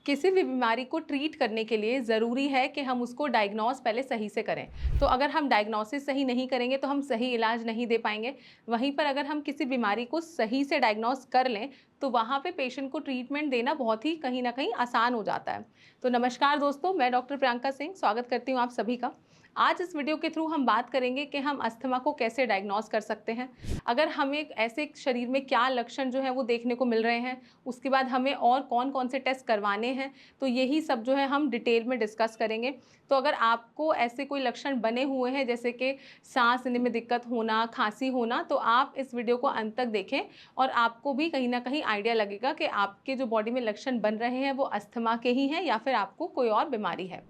किसी भी बीमारी को ट्रीट करने के लिए ज़रूरी है कि हम उसको डायग्नोस पहले सही से करें। तो अगर हम डायग्नोसिस सही नहीं करेंगे तो हम सही इलाज नहीं दे पाएँगे। वहीं पर अगर हम किसी बीमारी को सही से डायग्नोस कर लें, तो वहाँ पे पेशेंट को ट्रीटमेंट देना बहुत ही कहीं न कहीं आसान हो जाता है। तो नमस्कार दोस्तों, मैं डॉक्टर प्रियंका सिंह स्वागत करती हूँ आप सभी का। आज इस वीडियो के थ्रू हम बात करेंगे कि हम अस्थमा को कैसे डायग्नोस कर सकते हैं। अगर हमें ऐसे शरीर में क्या लक्षण जो हैं वो देखने को मिल रहे हैं, उसके बाद हमें और कौन-कौन से टेस्ट करवाने हैं, तो यही सब जो है हम डिटेल में डिस्कस करेंगे। तो अगर आपको ऐसे कोई लक्षण बने हुए हैं जैसे कि साँस लेने में दिक्कत होना, खाँसी होना, तो आप इस वीडियो को अंत तक देखें और आपको भी कहीं न कहीं आइडिया लगेगा कि आपके जो बॉडी में लक्षण बन रहे हैं वो अस्थमा के ही हैं या फिर आपको कोई और बीमारी है।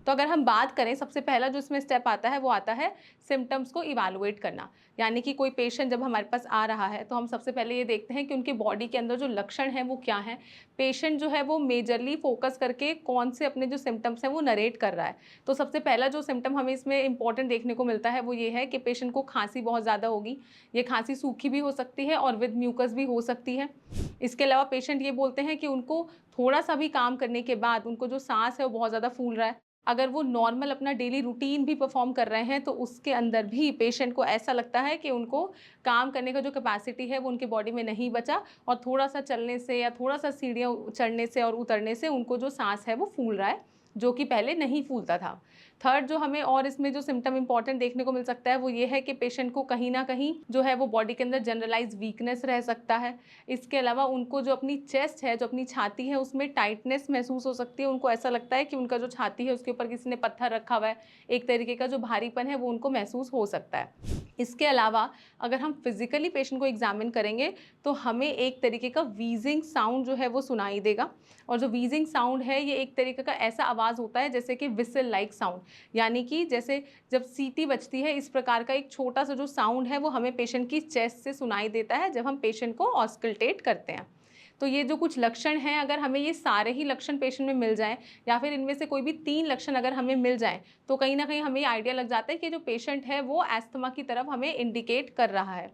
तो अगर हम बात करें, सबसे पहला जो इसमें स्टेप आता है वो आता है सिम्पटम्स को इवैल्यूएट करना। यानी कि कोई पेशेंट जब हमारे पास आ रहा है तो हम सबसे पहले ये देखते हैं कि उनकी बॉडी के अंदर जो लक्षण हैं वो क्या हैं। पेशेंट जो है वो मेजरली फोकस करके कौन से अपने जो सिम्पटम्स हैं वो नरेट कर रहा है। तो सबसे पहला जो सिम्पटम हमें इसमें इंपॉर्टेंट देखने को मिलता है वो ये है कि पेशेंट को खांसी बहुत ज़्यादा होगी। ये खांसी सूखी भी हो सकती है और विद म्यूकस भी हो सकती है। इसके अलावा पेशेंट ये बोलते हैं कि उनको थोड़ा सा भी काम करने के बाद उनको जो सांस है वो बहुत ज़्यादा फूल रहा है। अगर वो नॉर्मल अपना डेली रूटीन भी परफॉर्म कर रहे हैं तो उसके अंदर भी पेशेंट को ऐसा लगता है कि उनको काम करने का जो कैपेसिटी है वो उनकी बॉडी में नहीं बचा और थोड़ा सा चलने से या थोड़ा सा सीढ़ियाँ चढ़ने से और उतरने से उनको जो सांस है वो फूल रहा है, जो कि पहले नहीं फूलता था। थर्ड जो हमें और इसमें जो सिम्पटम इंपॉर्टेंट देखने को मिल सकता है वो ये है कि पेशेंट को कहीं ना कहीं जो है वो बॉडी के अंदर जनरलाइज वीकनेस रह सकता है। इसके अलावा उनको जो अपनी चेस्ट है, जो अपनी छाती है, उसमें टाइटनेस महसूस हो सकती है। उनको ऐसा लगता है कि उनका जो छाती है उसके ऊपर किसी ने पत्थर रखा हुआ है। एक तरीके का जो भारीपन है वो उनको महसूस हो सकता है। इसके अलावा अगर हम फिजिकली पेशेंट को एग्जामिन करेंगे तो हमें एक तरीके का वीजिंग साउंड जो है वो सुनाई देगा। और जो वीजिंग साउंड है ये एक तरीके का ऐसा आवाज़ होता है जैसे कि विसल लाइक साउंड। यानी कि जैसे जब सीटी बजती है इस प्रकार का एक छोटा सा जो साउंड है वो हमें पेशेंट की चेस्ट से सुनाई देता है जब हम पेशेंट को ऑस्कल्टेट करते हैं। तो ये जो कुछ लक्षण हैं, अगर हमें ये सारे ही लक्षण पेशेंट में मिल जाएँ या फिर इनमें से कोई भी 3 लक्षण अगर हमें मिल जाएँ, तो कहीं न कहीं हमें ये आइडिया लग जाता है कि जो पेशेंट है वो अस्थमा की तरफ हमें इंडिकेट कर रहा है।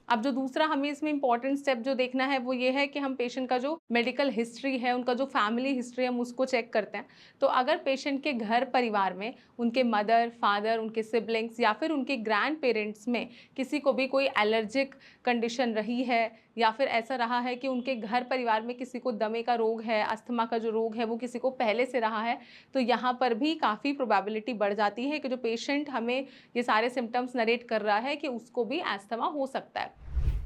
अब जो दूसरा हमें इसमें इम्पोर्टेंट स्टेप जो देखना है वो ये है कि हम पेशेंट का जो मेडिकल हिस्ट्री है, उनका जो फैमिली हिस्ट्री है, हम उसको चेक करते हैं। तो अगर पेशेंट के घर परिवार में उनके मदर, फादर, उनके सिबलिंग्स या फिर उनके ग्रैंड पेरेंट्स में किसी को भी कोई एलर्जिक कंडीशन रही है या फिर ऐसा रहा है कि उनके घर परिवार में किसी को दमे का रोग है, अस्थमा का जो रोग है वो किसी को पहले से रहा है, तो यहाँ पर भी काफ़ी प्रोबेबिलिटी बढ़ जाती है कि जो पेशेंट हमें ये सारे सिम्टम्स नरेट कर रहा है कि उसको भी अस्थमा हो सकता है।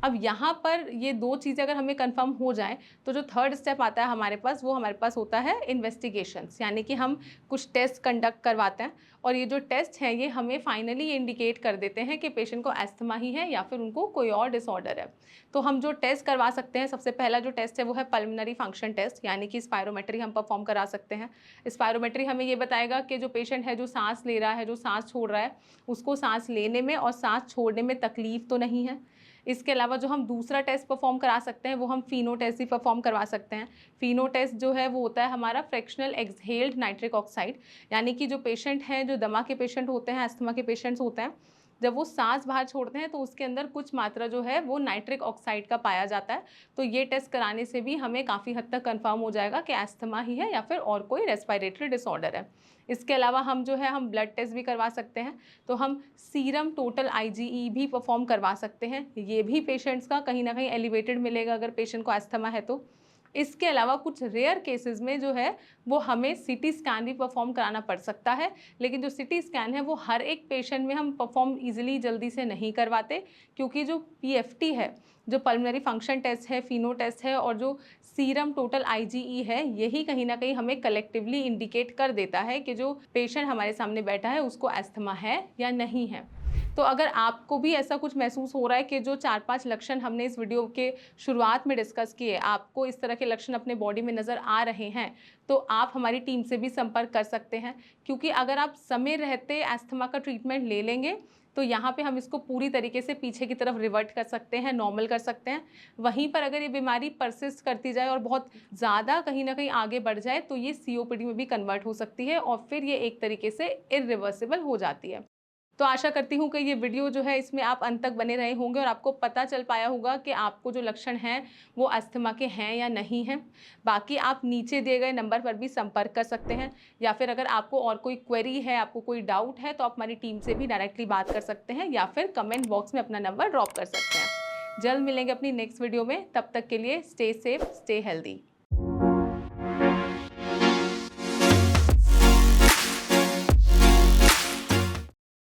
अब यहाँ पर ये 2 चीज़ें अगर हमें कंफर्म हो जाएँ, तो जो थर्ड स्टेप आता है हमारे पास, वो हमारे पास होता है इन्वेस्टिगेशंस। यानी कि हम कुछ टेस्ट कंडक्ट करवाते हैं और ये जो टेस्ट हैं ये हमें फाइनली इंडिकेट कर देते हैं कि पेशेंट को अस्थमा ही है या फिर उनको कोई और डिसऑर्डर है। तो हम जो टेस्ट करवा सकते हैं, सबसे पहला जो टेस्ट है वो है पल्मोनरी फंक्शन टेस्ट, यानी कि स्पायरोमेट्री हम परफॉर्म करा सकते हैं। स्पायरोमेट्री हमें ये बताएगा कि जो पेशेंट है, जो सांस ले रहा है, जो सांस छोड़ रहा है, उसको सांस लेने में और सांस छोड़ने में तकलीफ तो नहीं है। इसके अलावा जो हम दूसरा टेस्ट परफॉर्म करा सकते हैं वो हम फिनो टेस्ट भी परफॉर्म करवा सकते हैं। फिनो टेस्ट जो है वो होता है हमारा फ्रैक्शनल एक्सहेल्ड नाइट्रिक ऑक्साइड। यानी कि जो पेशेंट हैं, जो दमा के पेशेंट होते हैं, अस्थमा के पेशेंट्स होते हैं, जब वो सांस बाहर छोड़ते हैं तो उसके अंदर कुछ मात्रा जो है वो नाइट्रिक ऑक्साइड का पाया जाता है। तो ये टेस्ट कराने से भी हमें काफ़ी हद तक कंफर्म हो जाएगा कि अस्थमा ही है या फिर और कोई रेस्पिरेटरी डिसऑर्डर है। इसके अलावा हम जो है हम ब्लड टेस्ट भी करवा सकते हैं। तो हम सीरम टोटल आईजीई भी परफॉर्म करवा सकते हैं। ये भी पेशेंट्स का कहीं ना कहीं एलिवेटेड मिलेगा अगर पेशेंट को अस्थमा है तो। इसके अलावा कुछ रेयर केसेस में जो है वो हमें सीटी स्कैन भी परफॉर्म कराना पड़ सकता है। लेकिन जो सीटी स्कैन है वो हर एक पेशेंट में हम परफॉर्म इजीली जल्दी से नहीं करवाते, क्योंकि जो पीएफटी है, जो पल्मोनरी फंक्शन टेस्ट है, फिनो टेस्ट है और जो सीरम टोटल आईजीई है, यही कहीं ना कहीं हमें कलेक्टिवली इंडिकेट कर देता है कि जो पेशेंट हमारे सामने बैठा है उसको अस्थमा है या नहीं है। तो अगर आपको भी ऐसा कुछ महसूस हो रहा है कि जो 4-5 लक्षण हमने इस वीडियो के शुरुआत में डिस्कस किए, आपको इस तरह के लक्षण अपने बॉडी में नज़र आ रहे हैं, तो आप हमारी टीम से भी संपर्क कर सकते हैं। क्योंकि अगर आप समय रहते अस्थमा का ट्रीटमेंट ले लेंगे तो यहाँ पे हम इसको पूरी तरीके से पीछे की तरफ रिवर्ट कर सकते हैं, नॉर्मल कर सकते हैं। वहीं पर अगर ये बीमारी परसिस्ट करती जाए और बहुत ज़्यादा कहीं ना कहीं आगे बढ़ जाए तो ये सीओपीडी में भी कन्वर्ट हो सकती है और फिर ये एक तरीके से इरिवर्सिबल हो जाती है। तो आशा करती हूँ कि ये वीडियो जो है इसमें आप अंत तक बने रहे होंगे और आपको पता चल पाया होगा कि आपको जो लक्षण हैं वो अस्थमा के हैं या नहीं हैं। बाकी आप नीचे दिए गए नंबर पर भी संपर्क कर सकते हैं, या फिर अगर आपको और कोई क्वेरी है, आपको कोई डाउट है, तो आप हमारी टीम से भी डायरेक्टली बात कर सकते हैं या फिर कमेंट बॉक्स में अपना नंबर ड्रॉप कर सकते हैं। जल्द मिलेंगे अपनी नेक्स्ट वीडियो में, तब तक के लिए स्टे सेफ, स्टे हेल्दी।